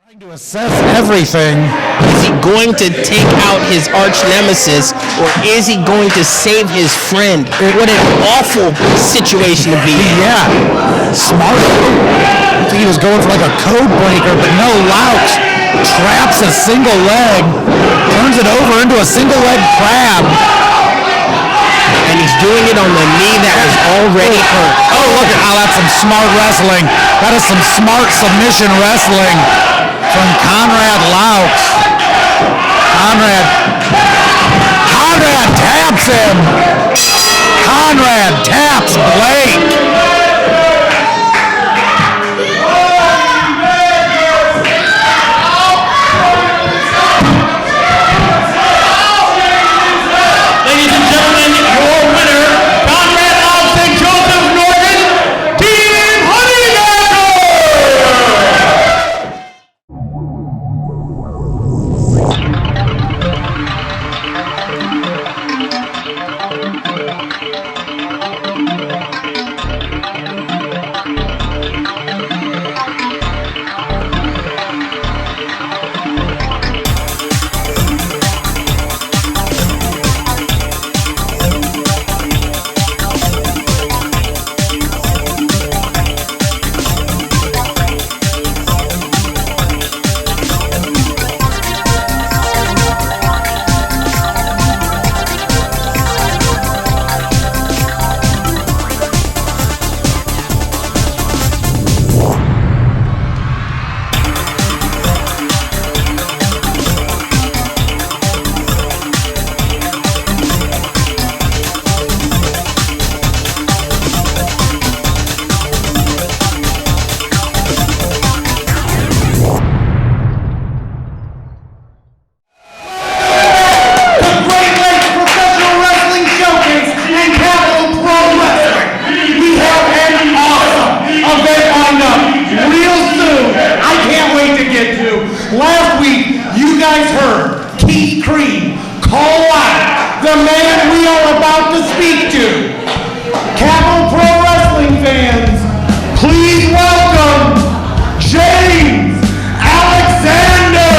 To assess everything. Is he going to take out his arch nemesis, or is he going to save his friend? What an awful situation to be in. Yeah, smart. I think he was going for like a code breaker, but no. Louch traps a single leg, turns it over into a single leg crab. And he's doing it on the knee that was already hurt. Oh, look at how that's some smart wrestling. That is some smart submission wrestling from Conrad Louch. Conrad taps him. Conrad taps Blake. Ladies and gentlemen, your winner, Conrad Louch and Joseph Norton, Team Honeygacker! Last week, you guys heard Creme call out the man we are about to speak to. Capital Pro Wrestling fans, please welcome James Alexander.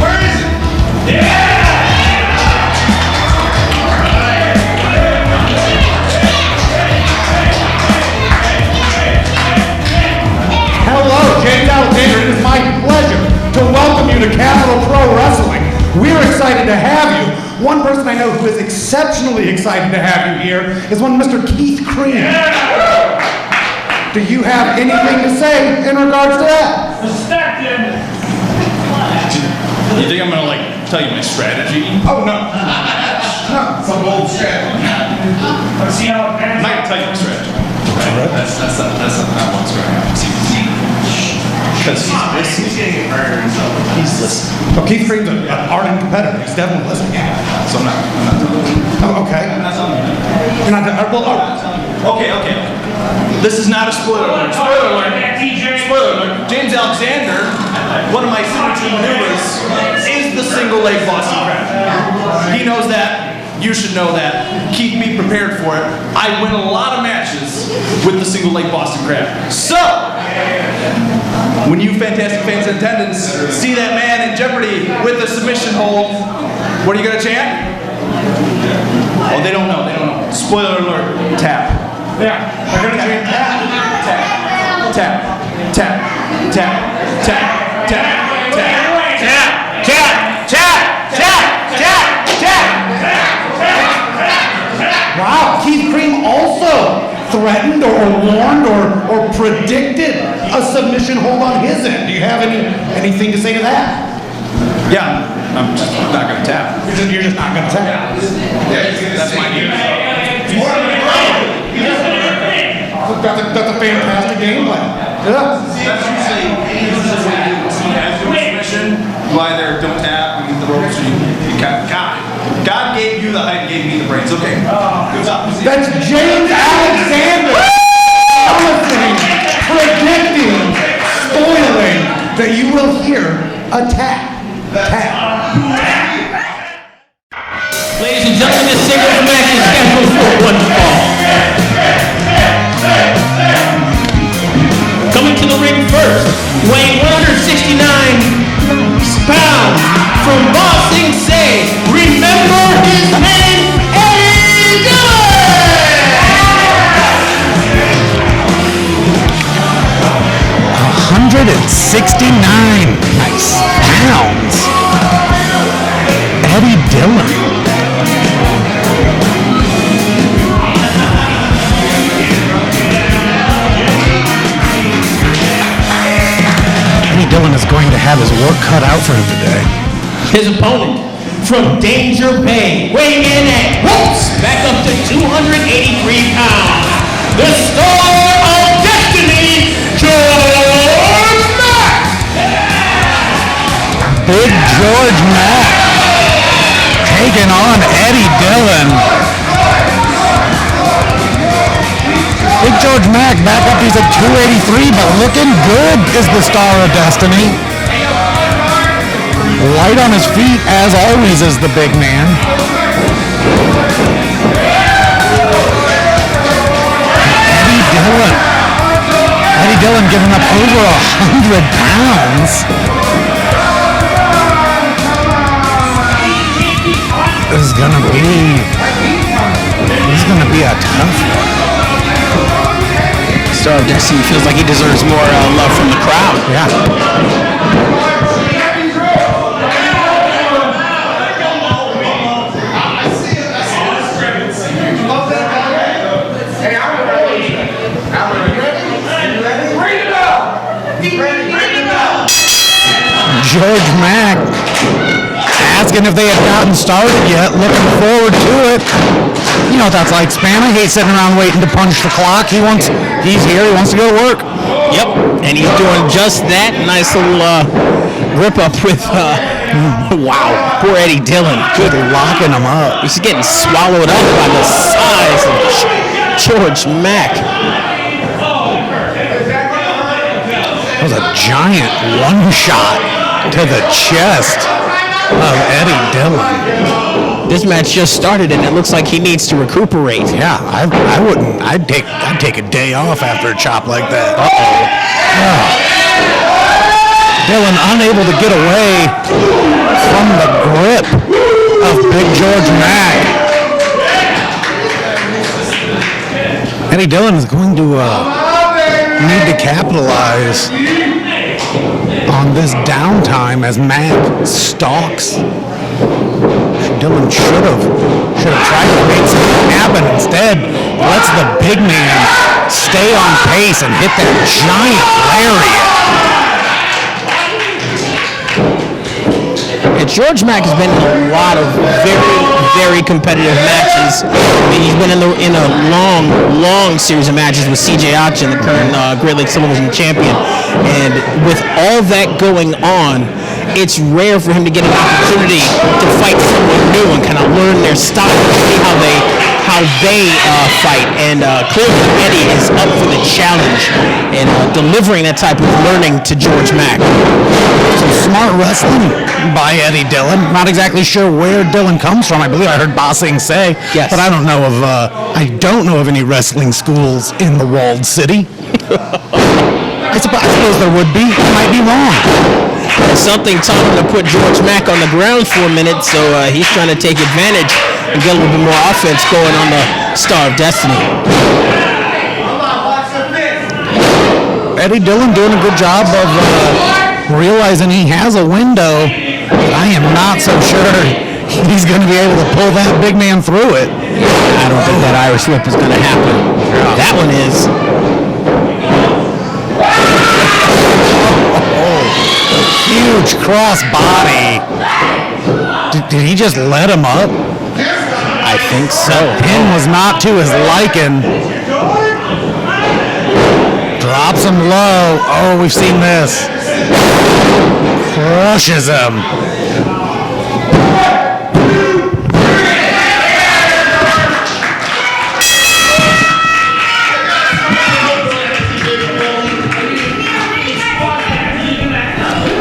Where is it? Yeah! James Alexander, it is my pleasure to welcome you to Capital Pro Wrestling. We're excited to have you. One person I know who is exceptionally excited to have you here is one Mr. Creme. Yeah. Do you have anything to say in regards to that? You think I'm gonna tell you my strategy? Oh no. No, some old strategy. I'm not gonna tell you my strategy. Right? That's not what's going to happen. Because he's listening. He's listening. Oh, Creme's an ardent competitor. He's definitely listening. So I'm not telling you. Oh, okay. I'm not telling you. You're not Okay. This is not a spoiler alert. Spoiler alert. James Alexander, one of my signature maneuvers, is the single leg Boston Crab. He knows that. You should know that. Keep me prepared for it. I win a lot of matches with the single leg Boston Crab. So, when you fantastic fans in attendance see that man in jeopardy with a submission hold, what are you gonna chant? Oh, they don't know. Spoiler alert. Tap. Yeah, they're gonna chant tap. Tap. Tap. Tap. Tap. Tap. Tap. Tap. Tap. Wow, Creme also threatened or warned or predicted a submission hold on his end. Do you have anything to say to that? Yeah, I'm just not going to tap. You're just not going to tap? Yeah, that's my game. That's a fantastic game plan. Yeah. That's usually when you have to do a submission, you either don't tap, you get the ropes, or you cut. God gave you the height, gave me the brains. Okay. Good job. That's James Alexander predicting, spoiling that you will hear a tap. Ladies and gentlemen, this singles match is scheduled for one fall. from Lansing say, remember his name, Eddie Dillon! 169 pounds. Eddie Dillon. Eddie Dillon is going to have his work cut out for him today. His opponent from Danger Bay, weighing in at whoops, back up to 283 pounds. The Star of Destiny, Georg Mack! Big George Mack taking on Eddie Dillon. Big George Mack back up, he's at 283, but looking good is the Star of Destiny. Light on his feet, as always, is the big man. Eddie Dillon. Eddie Dillon giving up over 100 pounds. This is gonna be a tough one. Star of Destiny feels like he deserves more love from the crowd. Yeah. George Mack asking if they had gotten started yet, looking forward to it. You know what that's like, Span. I hate sitting around waiting to punch the clock. He's here, he wants to go to work. Yep, and he's doing just that. Nice little rip up with, wow, poor Eddie Dillon. Good, locking him up. He's getting swallowed up by the size of George Mack. That was a giant one shot to the chest of Eddie Dillon. This match just started, and it looks like he needs to recuperate. Yeah, I wouldn't. I'd take a day off after a chop like that. Dillon unable to get away from the grip of Big George Mack. Eddie Dillon is going to need to capitalize on this downtime as Mack stalks. Dillon should have tried to make something happen. Instead, lets the big man stay on pace and hit that giant lariat. And George Mack has been in a lot of very, very competitive matches. I mean, he's been in a long series of matches with C.J. Achen, the current Great Lakes Television champion. And with all that going on, it's rare for him to get an opportunity to fight someone new and kind of learn their style, see how they fight. And clearly Eddie is up for the challenge and delivering that type of learning to George Mack. Some smart wrestling by Eddie Dillon. Not exactly sure where Dillon comes from. I believe I heard Bossing say, yes. But I don't know of any wrestling schools in the walled city. I suppose there would be. I might be wrong. Something taught him to put George Mack on the ground for a minute, so he's trying to take advantage and get a little bit more offense going on the Star of Destiny. Eddie Dillon doing a good job of realizing he has a window, but I am not so sure he's going to be able to pull that big man through it. I don't think that Irish whip is going to happen. That one is. Huge cross body. Did he just let him up? I think so. The pin was not to his liking. Drops him low. Oh, we've seen this. Crushes him.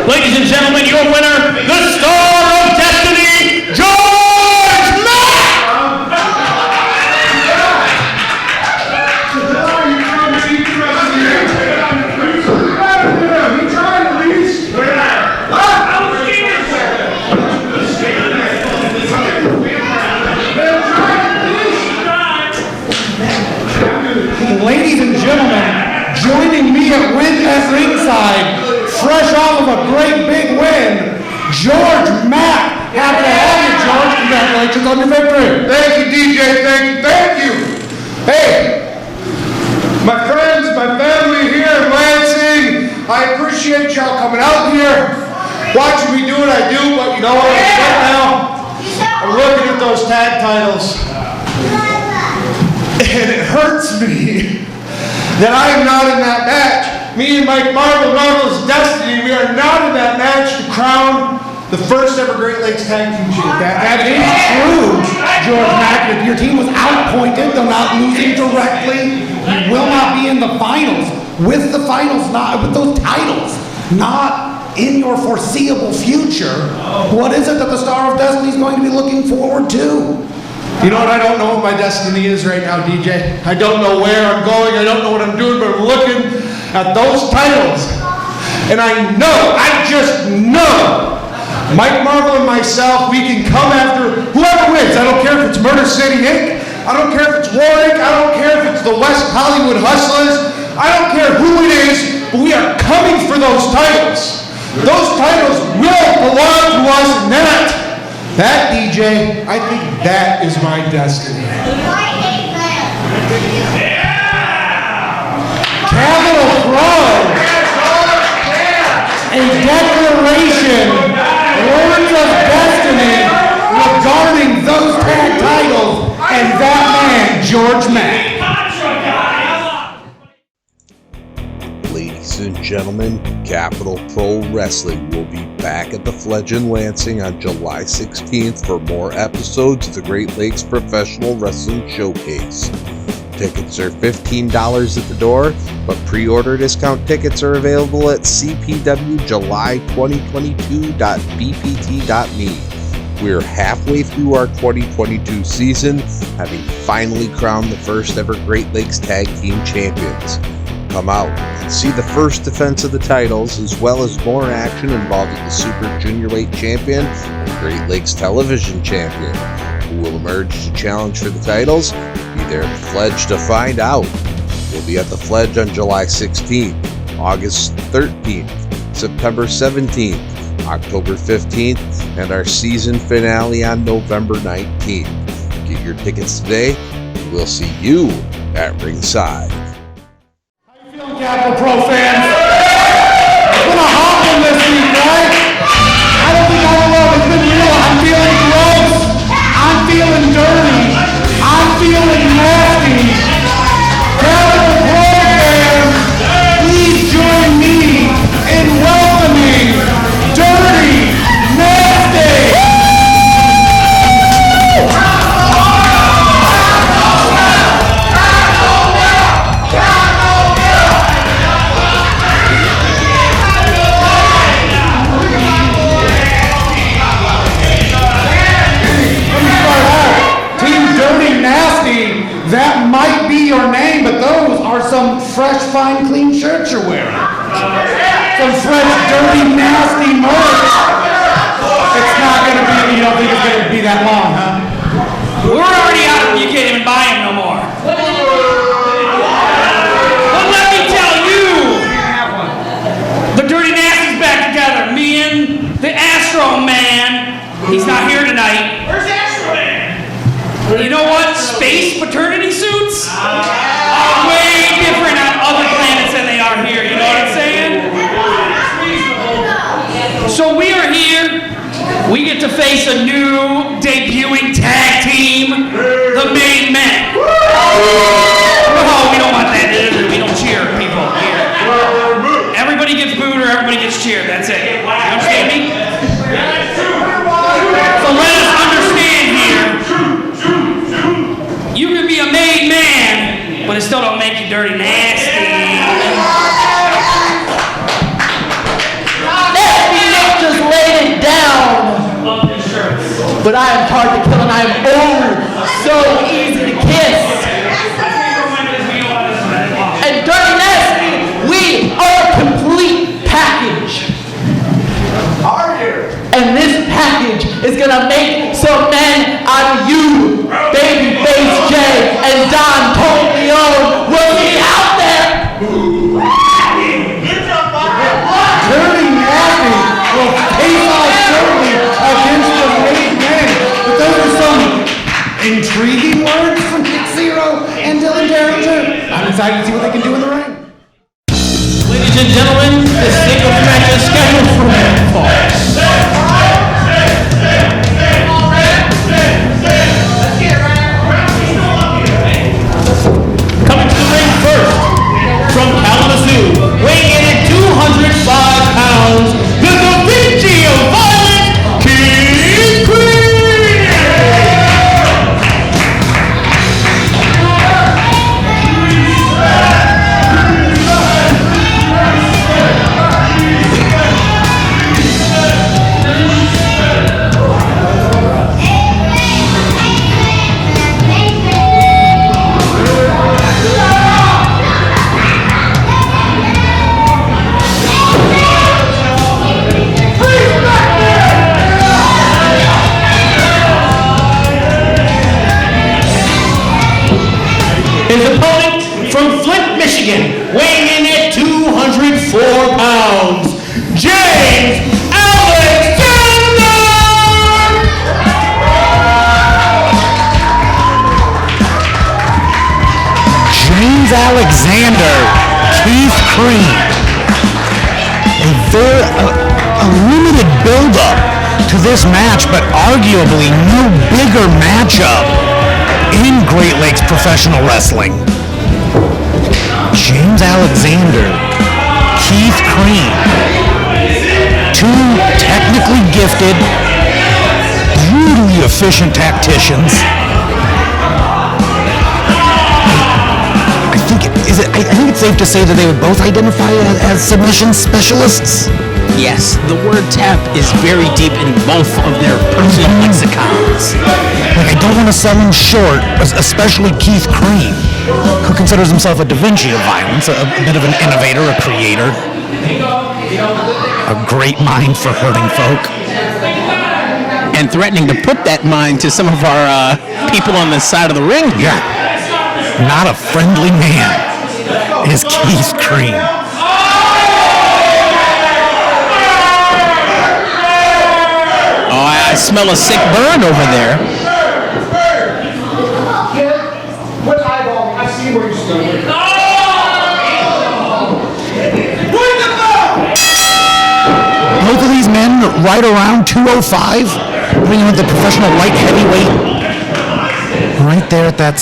Ladies and gentlemen, your winner, the Star of Destiny, George Mack! ladies and gentlemen, joining me at ringside, fresh off of a great big win, Georg Mack. Happy to have you, George. Congratulations on your victory. Thank you, DJ. Thank you. Hey, my friends, my family here in Lansing, I appreciate y'all coming out here, watching me do what I do, but you know what? Right now, I'm looking at those tag titles, and it hurts me that I am not in that match. Me and Mike Marvel's Destiny, we are not in that match to crown the first ever Great Lakes Tag Team Champion. That is true, George Mack. If your team was outpointed, they're not losing directly. You will not be in the finals. With the finals, not with those titles, not in your foreseeable future. What is it that the Star of Destiny is going to be looking forward to? You know what? I don't know what my destiny is right now, DJ. I don't know where I'm going. I don't know what I'm doing, but I'm looking at those titles. And I just know, Mike Marvel and myself, we can come after whoever wins. I don't care if it's Murder City Inc. I don't care if it's Warwick. I don't care if it's the West Hollywood Hustlers. I don't care who it is, but we are coming for those titles. Those titles will belong to us, and that, DJ, I think that is my destiny. Capital Pro, a declaration, words of destiny regarding those tag titles, and that man, George Mack. Ladies and gentlemen, Capital Pro Wrestling will be back at the Fledge in Lansing on July 16th for more episodes of the Great Lakes Professional Wrestling Showcase. Tickets are $15 at the door, but pre-order discount tickets are available at cpwjuly2022.bpt.me. We're halfway through our 2022 season, having finally crowned the first ever Great Lakes Tag Team Champions. Come out and see the first defense of the titles, as well as more action involving the Super Junior Weight Champion and Great Lakes Television Champion. Who will emerge to challenge for the titles? Be there at the Fledge to find out. We'll be at the Fledge on July 16th, August 13th, September 17th, October 15th, and our season finale on November 19th. Get your tickets today, and we'll see you at ringside. Capital Pro fans, it's been a hot one this week, right? I don't think all alone. It's been real. I'm feeling gross. I'm feeling dirty. I'm feeling nasty. Capital Pro fans, please join me in welcoming Dirty Nasty. That might be your name, but those are some fresh, fine, clean shirts you're wearing. Some fresh, dirty, nasty merch. It's not going to be, you don't think it's going to be that long, huh? We're already out of them. You can't even buy them no more. But let me tell you, the Dirty Nasty's back together. Me and the Astro Man. He's not here tonight. Where's Astro Man? You know what? Space paternity suits are way different on other planets than they are here. You know what I'm saying? So we are here. We get to face a new debuting tag team, the Main Men. Oh, we don't want that. We don't cheer people here. Everybody gets booed or everybody gets cheered. That's it. You understand me? So let us understand here. You can be a made man, but it still don't make you dirty nasty. Nasty Nick just laid it down. But I am hard to kill and I am so easy to kiss. And Dirty Nasty, we are a complete package. Are you? And this package is gonna make some men out of you. Babyface Jay and Don Corleone will be out. excited to see what they can do in the ring. Ladies and gentlemen, the singles match is scheduled for one fall. Coming to the ring first, from Kalamazoo, weighing in at 205 pounds, the Da Vinci of Violence, Keith Creme! His opponent from Flint, Michigan, weighing in at 204 pounds, James Alexander! James Alexander, Keith Creme. A limited build-up to this match, but arguably no bigger matchup in Great Lakes professional wrestling. James Alexander, Keith Creme, two technically gifted, brutally efficient tacticians. I think it's safe to say that they would both identify as submission specialists. Yes, the word tap is very deep in both of their personal lexicons. Like, I don't want to sell him short, especially Keith Creme, who considers himself a Da Vinci of violence, a bit of an innovator, a creator, a great mind for hurting folk. And threatening to put that mind to some of our people on the side of the ring. Yeah, not a friendly man is Keith Creme. I smell a sick burn over there. What eyeball? I see where you're going. Both of these men right around 205, bringing with the professional light heavyweight. Right there at that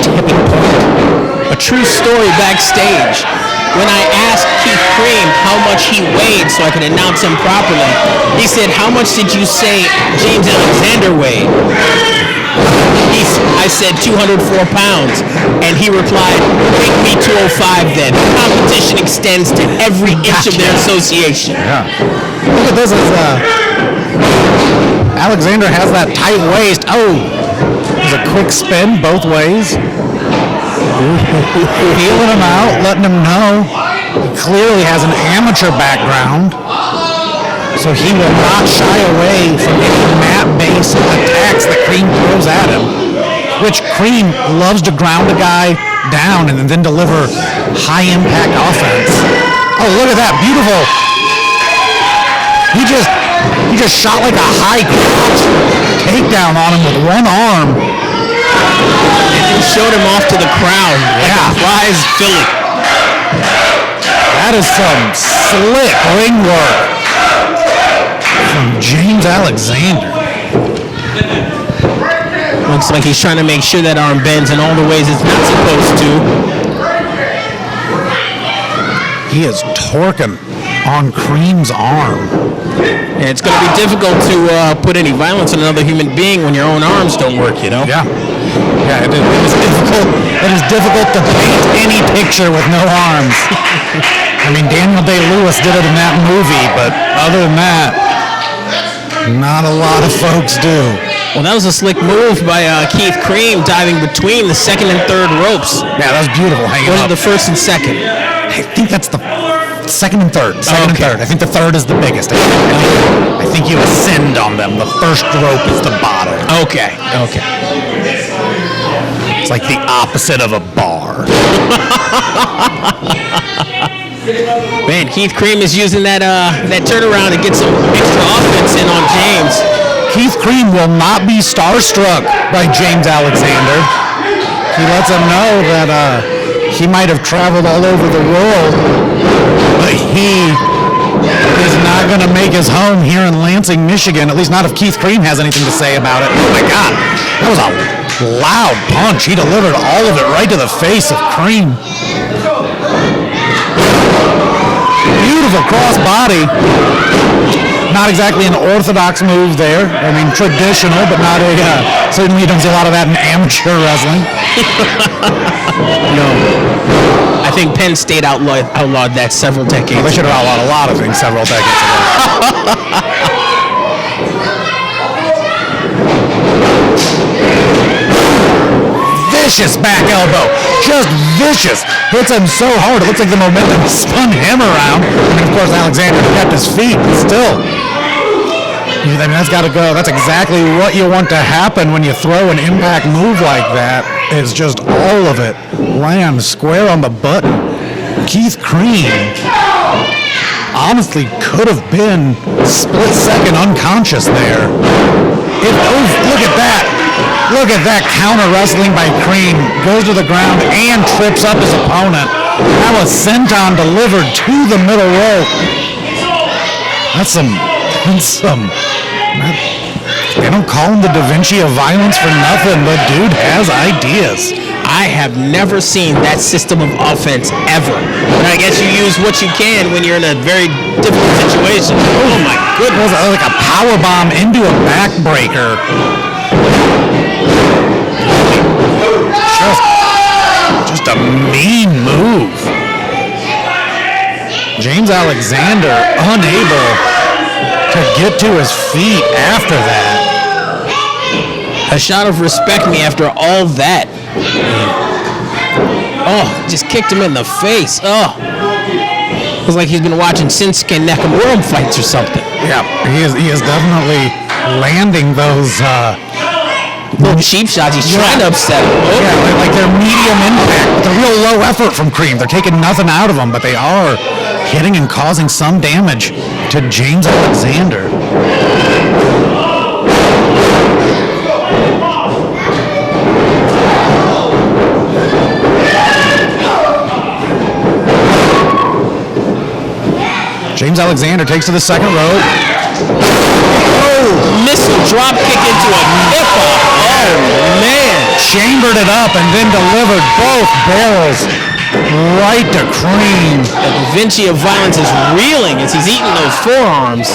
tipping point. A true story backstage. When I asked Keith Creme how much he weighed so I could announce him properly, he said, "How much did you say James Alexander weighed?" I said 204 pounds, and he replied, "Make me 205 then. The competition extends to every inch of their association." Yeah. Look at this. Alexander has that tight waist. Oh, there's a quick spin both ways. Feeling him out, letting him know he clearly has an amateur background, so he will not shy away from any mat-based attacks that Creme throws at him, which Creme loves to ground a guy down and then deliver high-impact offense. Oh, look at that, beautiful. He just shot like a high crotch takedown on him with one arm. And showed him off to the crowd like a prize filly. That is some slick ring work from James Alexander. Looks like he's trying to make sure that arm bends in all the ways it's not supposed to. He is torquing on Creme's arm. And it's going to be difficult to put any violence on another human being when your own arms don't work, you know? Yeah. Yeah, it is difficult. It is difficult to paint any picture with no arms. I mean, Daniel Day-Lewis did it in that movie, but other than that, not a lot of folks do. Well, that was a slick move by Keith Creme, diving between the second and third ropes. Yeah, that was beautiful. Hanging Those up. are the first and second. I think that's the second and third. Second and third. I think the third is the biggest. I think you ascend on them. The first rope is the bottom. Okay. It's like the opposite of a bar. Man, Keith Creme is using that turnaround to get some extra offense in on James. Keith Creme will not be starstruck by James Alexander. He lets him know that he might have traveled all over the world, but he is not going to make his home here in Lansing, Michigan, at least not if Keith Creme has anything to say about it. Oh my God, that was a loud punch. He delivered all of it right to the face of Creme. Beautiful cross body. Not exactly an orthodox move there. I mean, traditional, but not a, certainly you don't see a lot of that in amateur wrestling. No. I think Penn State outlawed that several decades They should have outlawed a lot of things several decades ago. Vicious back elbow. Just vicious. Hits him so hard, it looks like the momentum spun him around. And of course, Alexander kept his feet, but still. I mean, that's got to go. That's exactly what you want to happen when you throw an impact move like that. Is just all of it lands square on the button. Keith Creme honestly could have been split second unconscious there. Look at that. Look at that counter wrestling by Creme. Goes to the ground and trips up his opponent. That was senton delivered to the middle rope. That's some. They don't call him the Da Vinci of violence for nothing, but dude has ideas. I have never seen that system of offense ever. And I guess you use what you can when you're in a very difficult situation. Oh my goodness. It was like a power bomb into a backbreaker. Just a mean move. James Alexander unable to get to his feet after that. A shot of respect me after all that. Oh, just kicked him in the face. Oh. It was like he's been watching Shinsuke Nakamura fights or something. Yeah, he is definitely landing those little cheap shots. He's trying to upset him. Oh. Yeah, like they're medium impact, but they're real low effort from Creme. They're taking nothing out of them, but they are hitting and causing some damage to James Alexander. James Alexander takes to the second rope. Oh, missile drop kick into a hip-hop. Oh, man. Chambered it up and then delivered both barrels right to Creme. The Da Vinci of violence is reeling as he's eating those forearms.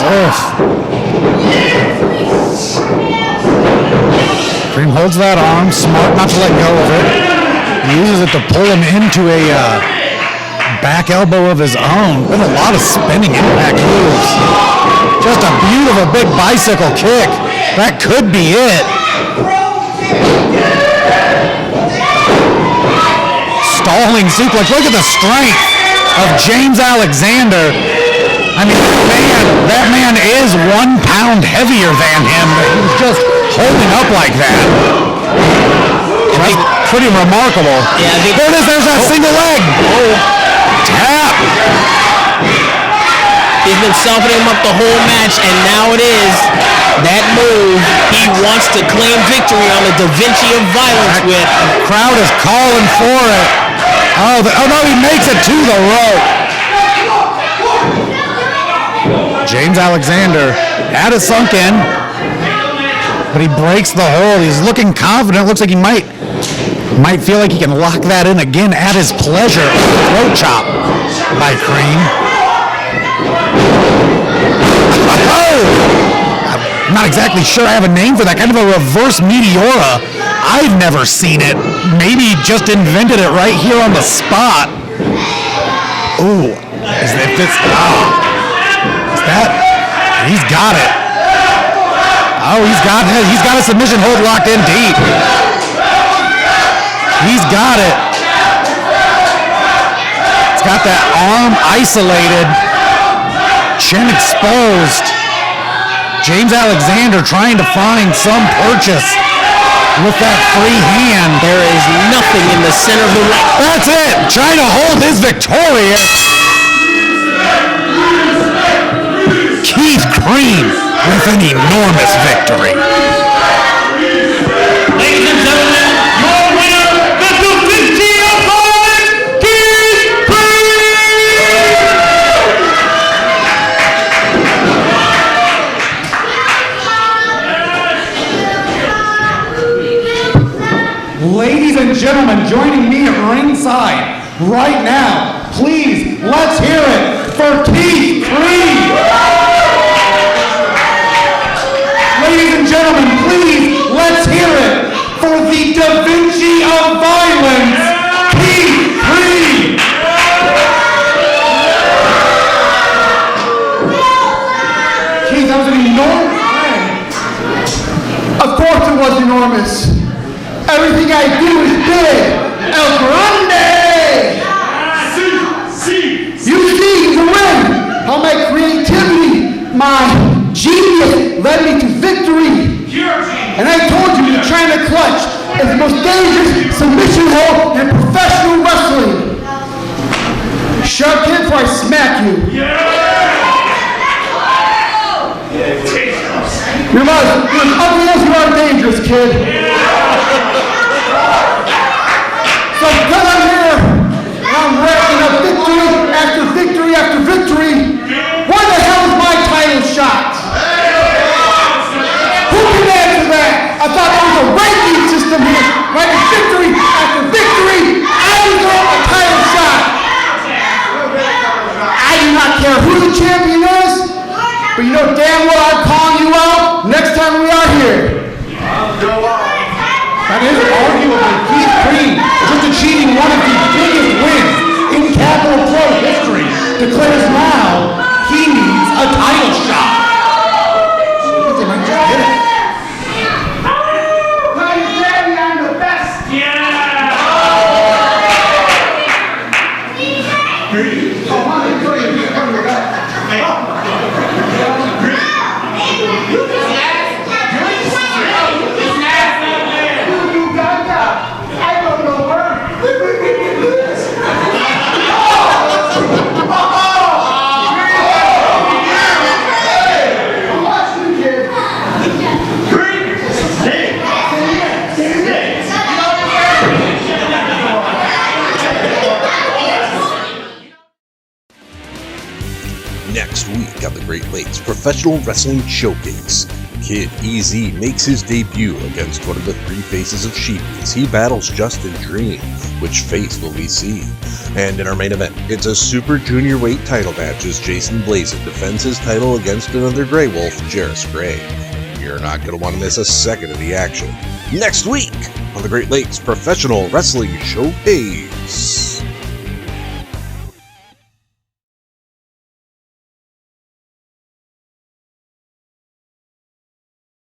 Creme holds that arm, smart not to let go of it. Uses it to pull him into a back elbow of his own. Been a lot of spinning impact moves. Just a beautiful big bicycle kick. That could be it. Stalling suplex. Look at the strength of James Alexander. I mean, that man is 1 pound heavier than him, but he was just holding up like that. That's pretty remarkable. Yeah, there it is. There's that single leg. Tap. He's been softening him up the whole match, and now it is that move he wants to claim victory on the Da Vinci of violence with. The crowd is calling for it. Oh no, he makes it to the rope. James Alexander had it sunk in, but he breaks the hold. He's looking confident. Looks like he might feel like he can lock that in again at his pleasure. Throat chop by Creme. I'm not exactly sure I have a name for that. Kind of a reverse Meteora. I've never seen it. Maybe just invented it right here on the spot. Ooh. Is that? He's got it. Oh, he's got a submission hold locked in deep. He's got it. It's got that arm isolated. Chin exposed. James Alexander trying to find some purchase with that free hand. There is nothing in the center of the ring. That's it. Trying to hold his victorious. Keith Creme with an enormous victory. Ladies and gentlemen, your winner, the joining me at ringside right now. Please, let's hear it for Keith Creme. Ladies and gentlemen, please, let's hear it for the Da Vinci of Violence, Keith Creme. Keith, that was an enormous thing. Of course it was enormous. Everything I do is big. El Grande! You see the win. How my creativity, my genius led me to victory. And I told you the China clutch is the most dangerous submission hold in professional wrestling. Shut it before I smack you. You're as ugly as you are dangerous, kid. So because I'm here, and I'm racking up victory after victory after victory, why the hell is my title shot? Who can answer that? I thought there was a ranking system here. Right? Victory after victory, I deserve a title shot. I do not care who the champion is, but you know damn well I'm calling you out next time we are here. That is arguably Keith Creme, just achieving one of the biggest wins in Capital Pro history, declares now he needs a title shot. They might just get it. I'm the best. Next week on the Great Lakes Professional Wrestling Showcase, Kid EZ makes his debut against one of the three faces of Sheepies. He battles Justin Dream. Which face will we see? And in our main event, it's a Super Junior weight title match as Jason Blazin defends his title against another Grey Wolf, Jarris Gray. You're not going to want to miss a second of the action. Next week on the Great Lakes Professional Wrestling Showcase.